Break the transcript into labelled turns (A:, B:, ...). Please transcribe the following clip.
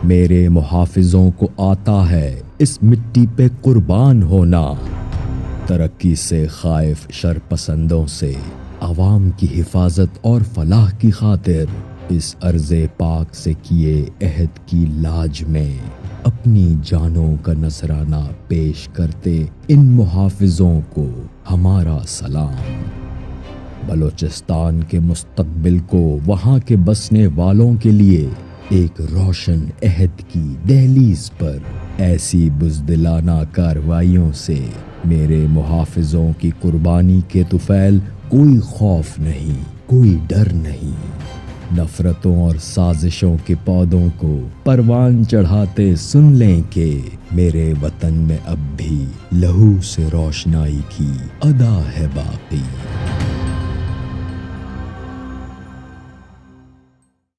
A: میرے محافظوں کو آتا ہے اس مٹی پہ قربان ہونا، ترقی سے خائف شرپسندوں سے عوام کی حفاظت اور فلاح کی خاطر اس ارض پاک سے کیے عہد کی لاج میں اپنی جانوں کا نذرانہ پیش کرتے ان محافظوں کو ہمارا سلام۔ بلوچستان کے مستقبل کو وہاں کے بسنے والوں کے لیے ایک روشن عہد کی دہلیز پر ایسی بزدلانہ کارروائیوں سے میرے محافظوں کی قربانی کے طفیل کوئی خوف نہیں، کوئی ڈر نہیں۔ نفرتوں اور سازشوں کے پودوں کو پروان چڑھاتے سن لیں کہ میرے وطن میں اب بھی لہو سے روشنائی کی ادا ہے باقی۔